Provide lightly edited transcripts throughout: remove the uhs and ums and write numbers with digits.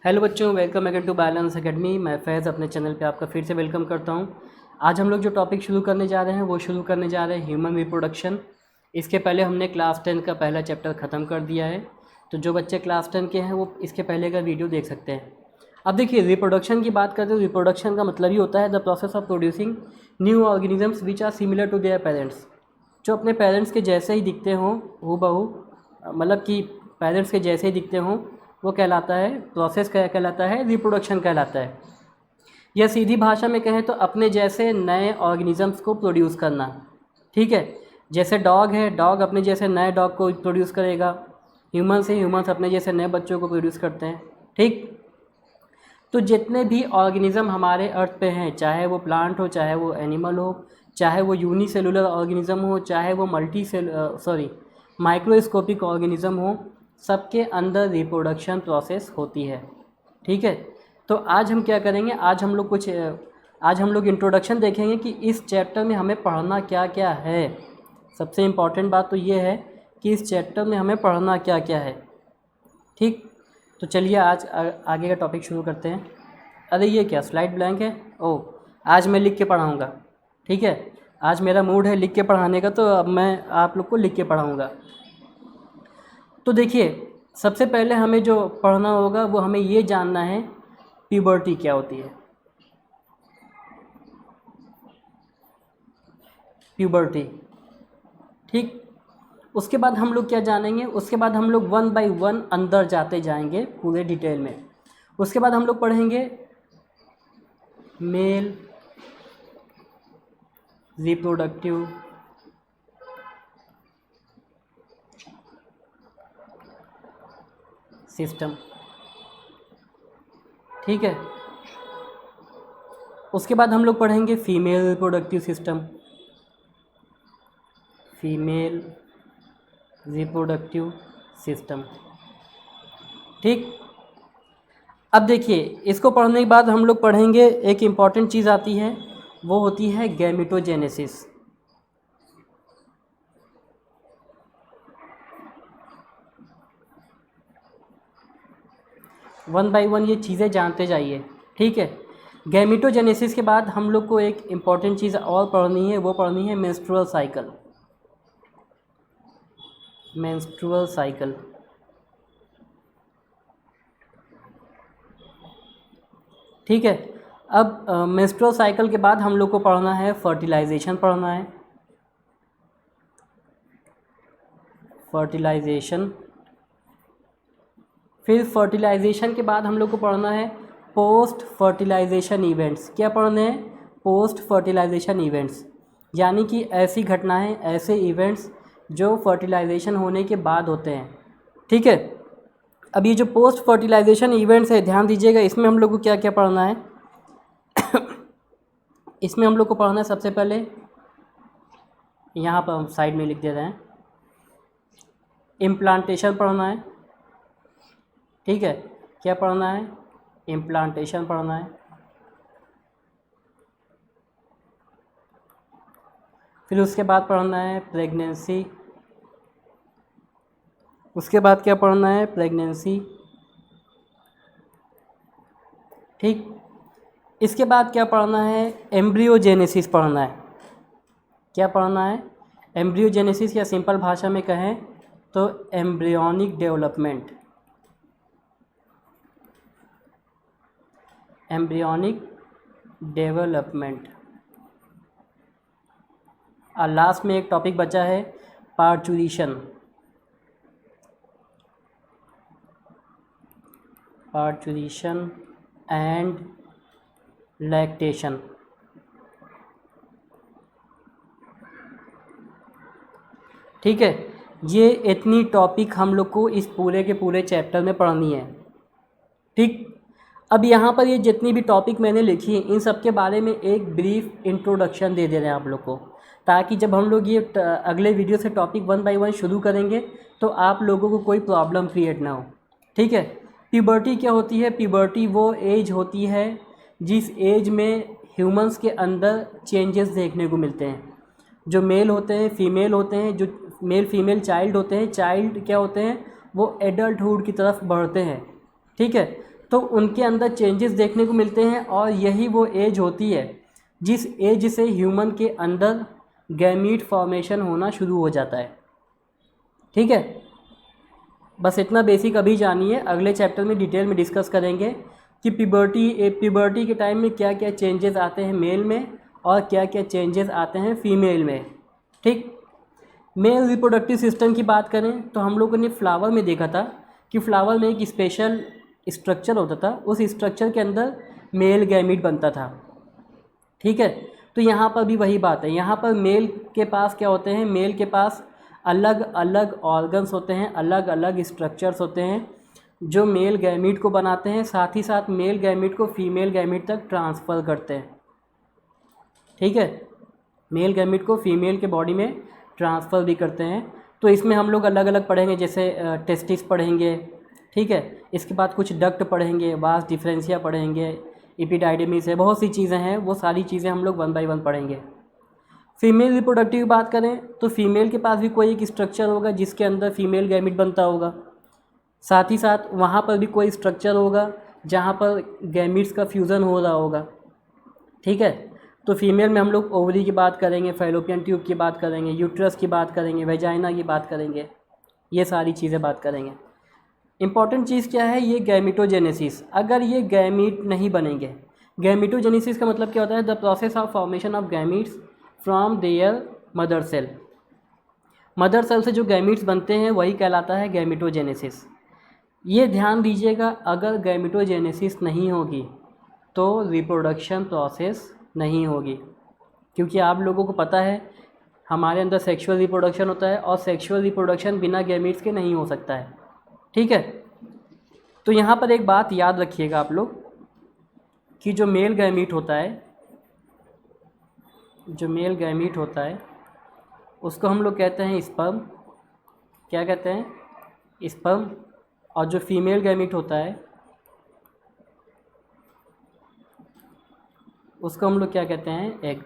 Hello बच्चों, welcome again to balance academy. मैं फैज़ अपने चैनल पे आपका फिर से वेलकम करता हूँ। आज हम लोग जो टॉपिक शुरू करने जा रहे हैं वो शुरू करने जा रहे हैं ह्यूमन रिप्रोडक्शन। इसके पहले हमने क्लास 10 का पहला चैप्टर ख़त्म कर दिया है, तो जो बच्चे क्लास 10 के हैं वो इसके पहले का वीडियो देख सकते हैं। अब देखिए, रिप्रोडक्शन की बात करते हैं। रिप्रोडक्शन का मतलब ही होता है the process of producing new organisms which are similar to their parents. जो अपने पेरेंट्स के जैसे ही दिखते हों, हूबहू, मतलब कि पेरेंट्स के जैसे ही दिखते हों, वो कहलाता है प्रोसेस, क्या कहलाता है, रिप्रोडक्शन कहलाता है। या सीधी भाषा में कहें तो अपने जैसे नए ऑर्गेनिजम्स को प्रोड्यूस करना। ठीक है, जैसे डॉग है, डॉग अपने जैसे नए डॉग को प्रोड्यूस करेगा। ह्यूमन्स है, ह्यूमन्स अपने जैसे नए बच्चों को प्रोड्यूस करते हैं। ठीक, तो जितने भी ऑर्गेनिज़म हमारे अर्थ पे हैं, चाहे वो प्लांट हो, चाहे वो एनिमल हो, चाहे वो यूनिसेलुलर ऑर्गेनिज़म हो, चाहे वो माइक्रोस्कोपिक ऑर्गेनिज़म हो, सबके अंदर रिप्रोडक्शन प्रोसेस होती है। ठीक है, तो आज हम क्या करेंगे, आज हम लोग इंट्रोडक्शन देखेंगे कि इस चैप्टर में हमें पढ़ना क्या क्या है। सबसे इम्पॉर्टेंट बात तो ये है कि इस चैप्टर में हमें पढ़ना क्या क्या है। ठीक, तो चलिए आज आगे का टॉपिक शुरू करते हैं। अरे ये क्या स्लाइड ब्लैंक है? ओह, आज मैं लिख के पढ़ाऊँगा। ठीक है, आज मेरा मूड है लिख के पढ़ाने का, तो अब मैं आप लोग को लिख के पढ़ाऊँगा। तो देखिए, सबसे पहले हमें जो पढ़ना होगा वो हमें ये जानना है प्यूबर्टी क्या होती है। प्यूबर्टी, ठीक। उसके बाद हम लोग क्या जानेंगे, उसके बाद हम लोग वन बाय वन अंदर जाते जाएंगे पूरे डिटेल में। उसके बाद हम लोग पढ़ेंगे मेल रिप्रोडक्टिव सिस्टम। ठीक है, उसके बाद हम लोग पढ़ेंगे female reproductive system, female reproductive system. ठीक, अब देखिए, इसको पढ़ने के बाद हम लोग पढ़ेंगे, एक इम्पॉर्टेंट चीज़ आती है, वो होती है गैमेटोजेनेसिस। वन बाय वन ये चीज़ें जानते जाइए। ठीक है, गैमेटोजेनेसिस के बाद हम लोग को एक इम्पॉर्टेंट चीज़ और पढ़नी है, वो पढ़नी है मेंस्ट्रुअल साइकिल। मेंस्ट्रुअल साइकिल, ठीक है। अब मेंस्ट्रुअल साइकिल के बाद हम लोग को पढ़ना है फर्टिलाइजेशन, पढ़ना है फर्टिलाइजेशन। फिर फर्टिलाइजेशन के बाद हम लोग को पढ़ना है पोस्ट फर्टिलाइजेशन इवेंट्स। क्या पढ़ने हैं? पोस्ट फर्टिलाइजेशन इवेंट्स, यानी कि ऐसी घटनाएं, ऐसे इवेंट्स जो फर्टिलाइजेशन होने के बाद होते हैं। ठीक है, अब ये जो पोस्ट फर्टिलाइजेशन इवेंट्स है, ध्यान दीजिएगा, इसमें हम लोग को क्या क्या पढ़ना है। इसमें हम लोग को पढ़ना है, सबसे पहले यहाँ पर हम साइड में लिख दे रहे हैं, इम्प्लांटेशन पढ़ना है। ठीक है, क्या पढ़ना है? इम्प्लांटेशन पढ़ना है। फिर उसके बाद पढ़ना है प्रेगनेंसी। उसके बाद क्या पढ़ना है? प्रेगनेंसी। ठीक, इसके बाद क्या पढ़ना है? एम्ब्रियोजेनेसिस पढ़ना है। क्या पढ़ना है? एम्ब्रियोजेनेसिस, या सिंपल भाषा में कहें तो एम्ब्रियोनिक डेवलपमेंट। Embryonic development. और लास्ट में एक टॉपिक बचा है पार्चुरेशन। Parturition and lactation. ठीक है, ये इतनी टॉपिक हम लोग को इस पूरे के पूरे चैप्टर में पढ़नी है। ठीक, अब यहाँ पर ये जितनी भी टॉपिक मैंने लिखी है, इन सब के बारे में एक ब्रीफ इंट्रोडक्शन दे रहे हैं आप लोग को, ताकि जब हम लोग ये अगले वीडियो से टॉपिक वन बाय वन शुरू करेंगे तो आप लोगों को कोई प्रॉब्लम क्रिएट ना हो। ठीक है, प्यूबर्टी क्या होती है? प्यूबर्टी वो एज होती है जिस एज में ह्यूमंस के अंदर चेंजेस देखने को मिलते हैं। जो मेल होते हैं, फीमेल होते हैं, जो मेल फीमेल चाइल्ड होते हैं, चाइल्ड क्या होते हैं, वो एडल्टहुड की तरफ बढ़ते हैं। ठीक है, तो उनके अंदर चेंजेस देखने को मिलते हैं, और यही वो एज होती है जिस एज से ह्यूमन के अंदर गैमीट फॉर्मेशन होना शुरू हो जाता है। ठीक है, बस इतना बेसिक अभी जानिए, अगले चैप्टर में डिटेल में डिस्कस करेंगे कि प्यूबर्टी के टाइम में क्या क्या चेंजेस आते हैं मेल में और क्या क्या चेंजेस आते हैं फीमेल में। ठीक, मेल रिप्रोडक्टिव सिस्टम की बात करें तो हम लोगों ने फ्लावर में देखा था कि फ्लावर में एक स्पेशल स्ट्रक्चर होता था, उस स्ट्रक्चर के अंदर मेल गैमीट बनता था। ठीक है, तो यहाँ पर भी वही बात है, यहाँ पर मेल के पास क्या होते हैं, मेल के पास अलग अलग ऑर्गन्स होते हैं, अलग अलग स्ट्रक्चर्स होते हैं जो मेल गैमीट को बनाते हैं, साथ ही साथ मेल गैमीट को फीमेल गैमीट तक ट्रांसफ़र करते हैं। ठीक है, मेल गैमीट को फीमेल के बॉडी में ट्रांसफ़र भी करते हैं। तो इसमें हम लोग अलग अलग पढ़ेंगे, जैसे टेस्टिस पढ़ेंगे। ठीक है, इसके बाद कुछ डक्ट पढ़ेंगे, वास डिफरेंशिया पढ़ेंगे, एपिडाइडमिस है, बहुत सी चीज़ें हैं, वो सारी चीज़ें हम लोग 1 बाय 1 पढ़ेंगे। फीमेल रिप्रोडक्टिव की बात करें तो फीमेल के पास भी कोई एक स्ट्रक्चर होगा जिसके अंदर फीमेल गैमीट बनता होगा, साथ ही साथ वहाँ पर भी कोई स्ट्रक्चर होगा जहाँ पर गैमीट्स का फ्यूज़न हो रहा होगा। ठीक है, तो फीमेल में हम लोग ओवरी की बात करेंगे, फैलोपियन ट्यूब की बात करेंगे, यूट्रस की बात करेंगे, वेजाइना की बात करेंगे, ये सारी चीज़ें बात करेंगे। इम्पॉर्टेंट चीज़ क्या है, ये गैमिटोजेनेसिस। अगर ये गैमीट नहीं बनेंगे, गैमिटोजेनेसिस का मतलब क्या होता है, the process of formation of gametes from their mother cell. Mother cell से जो गैमीट्स बनते हैं वही कहलाता है गैमिटोजेनेसिस। ये ध्यान दीजिएगा, अगर गैमिटोजेनेसिस नहीं होगी तो रिप्रोडक्शन प्रोसेस नहीं होगी, क्योंकि आप लोगों को पता है हमारे अंदर सेक्सुअल रिप्रोडक्शन होता है और सेक्सुअल रिप्रोडक्शन बिना गैमीट्स के नहीं हो सकता है। ठीक है, तो यहाँ पर एक बात याद रखिएगा आप लोग कि जो मेल गैमीट होता है उसको हम लोग कहते हैं स्पर्म। क्या कहते हैं? स्पर्म। और जो फीमेल गैमीट होता है उसको हम लोग क्या कहते हैं? एग।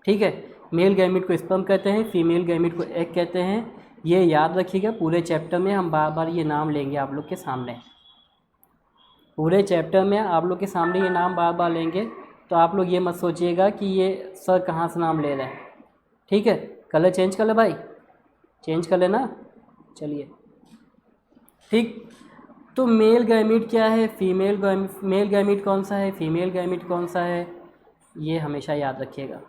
ठीक है, मेल गैमीट को स्पर्म कहते हैं, फीमेल गैमीट को एग कहते हैं। ये याद रखिएगा, पूरे चैप्टर में हम बार बार ये नाम लेंगे आप लोग के सामने, पूरे चैप्टर में आप लोग के सामने ये नाम बार बार लेंगे। तो आप लोग ये मत सोचिएगा कि ये सर कहाँ से नाम ले रहे हैं। ठीक है, कलर चेंज कर ले भाई, चेंज कर लेना। चलिए, ठीक, तो मेल गैमीट क्या है, मेल गैमीट कौन सा है, फीमेल गैमीट कौन सा है, ये हमेशा याद रखिएगा।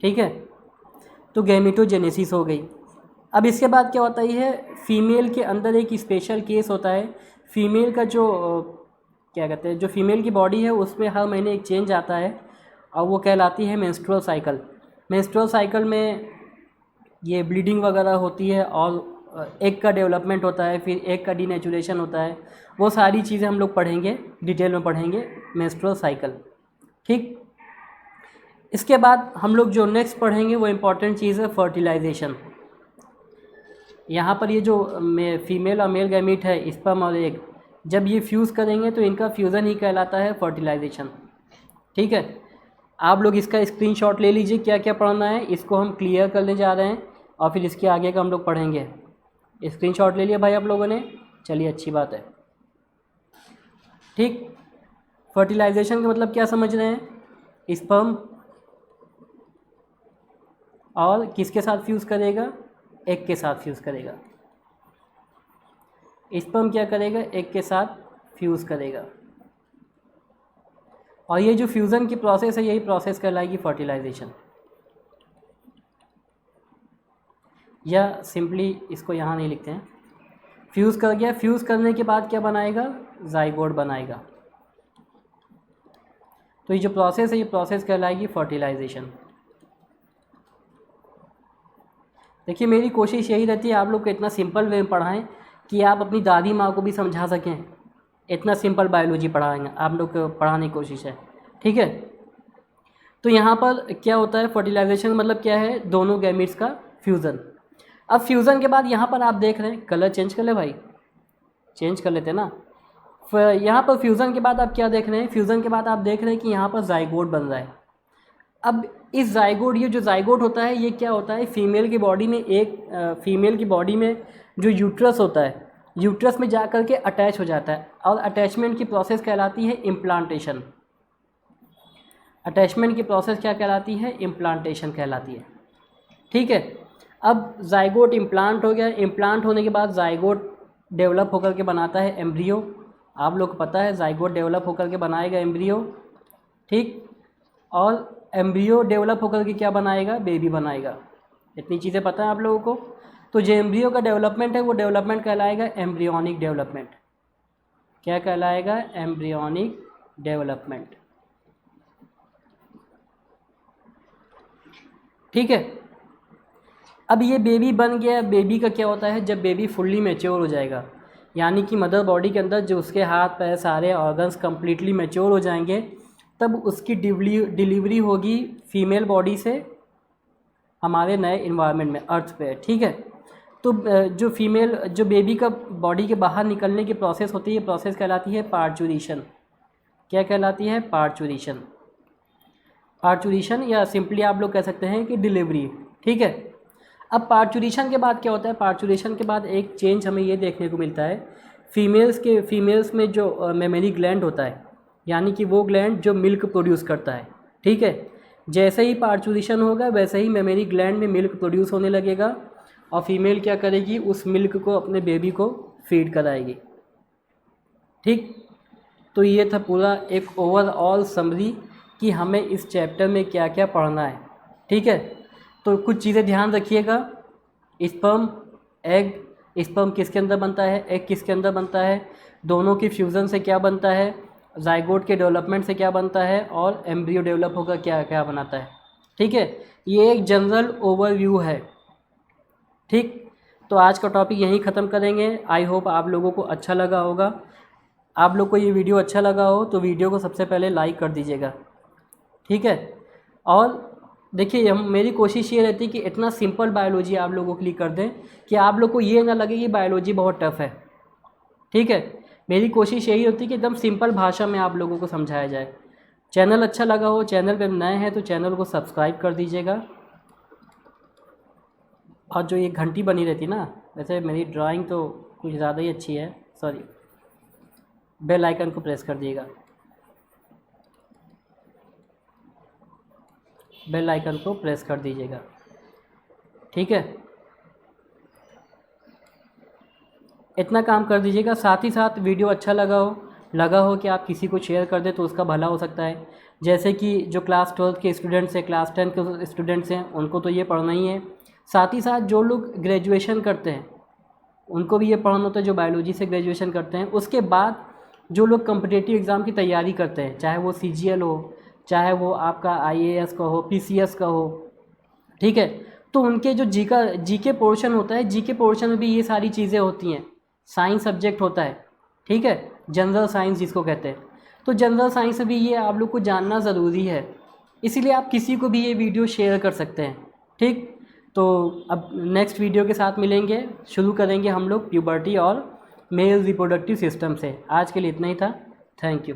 ठीक है, तो गैमिटोजेनेसिस हो गई। अब इसके बाद क्या होता है, फीमेल के अंदर एक स्पेशल केस होता है। फीमेल का जो क्या कहते हैं, जो फीमेल की बॉडी है उसमें हर महीने एक चेंज आता है और वो कहलाती है मेंस्ट्रुअल साइकिल। मेंस्ट्रुअल साइकिल में ये ब्लीडिंग वगैरह होती है और एग का डेवलपमेंट होता है, फिर एग का डीनेचुरेशन होता है। वो सारी चीज़ें हम लोग पढ़ेंगे, डिटेल में पढ़ेंगे मेंस्ट्रुअल साइकिल। ठीक, इसके बाद हम लोग जो नेक्स्ट पढ़ेंगे वो इम्पॉर्टेंट चीज़ है फर्टिलाइजेशन। यहाँ पर ये जो फीमेल और मेल गैमीट है, स्पर्म और एग, जब ये फ्यूज़ करेंगे तो इनका फ्यूज़न ही कहलाता है फर्टिलाइजेशन। ठीक है, आप लोग इसका स्क्रीनशॉट ले लीजिए, क्या क्या पढ़ना है इसको हम क्लियर करने जा रहे हैं और फिर इसके आगे का हम लोग पढ़ेंगे। स्क्रीनशॉट ले लिया भाई आप लोगों ने, चलिए अच्छी बात है। ठीक, फर्टिलाइजेशन का मतलब क्या समझ रहे हैं, स्पर्म और किसके साथ फ्यूज़ करेगा, एग के साथ फ्यूज़ करेगा। स्पर्म क्या करेगा, एग के साथ फ्यूज़ करेगा, और ये जो फ्यूज़न की प्रोसेस है यही प्रोसेस कहलाएगी फर्टिलाइजेशन। या सिंपली इसको यहाँ नहीं लिखते हैं, फ्यूज़ कर गया, फ्यूज़ करने के बाद क्या बनाएगा, जाइगोट बनाएगा। तो ये जो प्रोसेस है ये प्रोसेस कहलाएगी फर्टिलाइजेशन। देखिए, मेरी कोशिश यही रहती है आप लोग को इतना सिंपल वे में पढ़ाएं कि आप अपनी दादी माँ को भी समझा सकें। इतना सिंपल बायोलॉजी पढ़ाएंगे आप लोग को, पढ़ाने की कोशिश है। ठीक है, तो यहाँ पर क्या होता है, फर्टिलाइजेशन मतलब क्या है, दोनों गैमीट्स का फ्यूज़न। अब फ्यूज़न के बाद यहाँ पर आप देख रहे हैं, कलर चेंज कर ले भाई, चेंज कर लेते ना। यहाँ पर फ्यूज़न के बाद आप क्या देख रहे हैं, फ्यूज़न के बाद आप देख रहे हैं कि यहाँ पर जाइगोट बन रहा है। अब इस जाइगोट, ये जो जाइगोट होता है ये क्या होता है, फीमेल की बॉडी में जो यूट्रस होता है, यूट्रस में जा कर के अटैच हो जाता है और अटैचमेंट की प्रोसेस कहलाती है इम्प्लांटेशन। अटैचमेंट की प्रोसेस क्या कहलाती है? इम्प्लांटेशन कहलाती है। ठीक है, अब जाइगोट इम्प्लांट हो गया। इम्प्लांट होने के बाद जाइगोट डेवलप होकर के बनाता है एम्ब्रियो। आप लोग को पता है जाइगोट डेवलप होकर के बनाएगा एम्ब्रियो, ठीक। और एम्ब्रियो डेवलप होकर के क्या बनाएगा? बेबी बनाएगा। इतनी चीज़ें पता है आप लोगों को। तो जो एम्ब्रियो का डेवलपमेंट है वो डेवलपमेंट कहलाएगा एम्ब्रियोनिक डेवलपमेंट। क्या कहलाएगा? Embryonic development. ठीक है, अब ये बेबी बन गया। बेबी का क्या होता है? जब बेबी फुल्ली मैच्योर हो जाएगा, यानी कि मदर बॉडी के अंदर जो उसके हाथ पैर सारे ऑर्गन्स कम्प्लीटली मैच्योर हो जाएंगे, तब उसकी डिलीवरी होगी फीमेल बॉडी से हमारे नए इन्वायरमेंट में, अर्थ पे। ठीक है, तो जो बेबी का बॉडी के बाहर निकलने की प्रोसेस होती है, प्रोसेस कहलाती है पार्चुरेशन। क्या कहलाती है? पार्चुरेशन। पार्चुरेशन या सिंपली आप लोग कह सकते हैं कि डिलीवरी। ठीक है, अब पार्चुरेशन के बाद क्या होता है? पार्चुरेशन के बाद एक चेंज हमें ये देखने को मिलता है, फीमेल्स में जो मेमरी ग्लैंड होता है, यानी कि वो ग्लैंड जो मिल्क प्रोड्यूस करता है। ठीक है, जैसे ही पार्चुरेशन होगा वैसे ही मेमरी ग्लैंड में मिल्क प्रोड्यूस होने लगेगा और फीमेल क्या करेगी? उस मिल्क को अपने बेबी को फीड कराएगी। ठीक, तो ये था पूरा एक ओवरऑल समरी कि हमें इस चैप्टर में क्या क्या पढ़ना है। ठीक है, तो कुछ चीज़ें ध्यान रखिएगा। स्पर्म, एग, स्पर्म किसके अंदर बनता है, एग किसके अंदर बनता है, दोनों की फ्यूज़न से क्या बनता है, जाइगोट के डेवलपमेंट से क्या बनता है, और एम्ब्रियो डेवलप होकर क्या क्या बनाता है। ठीक है, ये एक जनरल ओवरव्यू है। ठीक, तो आज का टॉपिक यहीं ख़त्म करेंगे। आई होप आप लोगों को अच्छा लगा होगा। आप लोग को ये वीडियो अच्छा लगा हो तो वीडियो को सबसे पहले लाइक कर दीजिएगा। ठीक है, और देखिए मेरी कोशिश ये रहती है कि इतना सिंपल बायोलॉजी आप लोगों के लिए कर दें कि आप लोग को ये ना लगे कि बायोलॉजी बहुत टफ है। ठीक है, मेरी कोशिश यही होती है कि एकदम सिंपल भाषा में आप लोगों को समझाया जाए। चैनल अच्छा लगा हो, चैनल पर नए हैं तो चैनल को सब्सक्राइब कर दीजिएगा। और जो ये घंटी बनी रहती ना, वैसे मेरी ड्राइंग तो कुछ ज़्यादा ही अच्छी है, सॉरी, बेल आइकन को प्रेस कर दिएगा। बेल आइकन को प्रेस कर दीजिएगा। ठीक है, इतना काम कर दीजिएगा। साथ ही साथ वीडियो अच्छा लगा हो कि आप किसी को शेयर कर दें तो उसका भला हो सकता है। जैसे कि जो क्लास 12 के स्टूडेंट्स हैं, क्लास 10 के स्टूडेंट्स हैं, उनको तो ये पढ़ना ही है। साथ ही साथ जो लोग ग्रेजुएशन करते हैं उनको भी ये पढ़ना होता है, जो बायोलॉजी से ग्रेजुएशन करते हैं। उसके बाद जो लोग कॉम्पिटिटिव एग्ज़ाम की तैयारी करते हैं, चाहे वो CGL हो, चाहे वो आपका IAS का हो, PCS का हो, ठीक है, तो उनके जो जीके पोर्शन होता है, जीके पोर्शन में भी ये सारी चीज़ें होती हैं। साइंस सब्जेक्ट होता है, ठीक है, जनरल साइंस जिसको कहते हैं। तो जनरल साइंस में भी ये आप लोग को जानना ज़रूरी है, इसीलिए आप किसी को भी ये वीडियो शेयर कर सकते हैं। ठीक, तो अब नेक्स्ट वीडियो के साथ मिलेंगे। शुरू करेंगे हम लोग प्यूबर्टी और मेल रिप्रोडक्टिव सिस्टम से। आज के लिए इतना ही था। Thank you.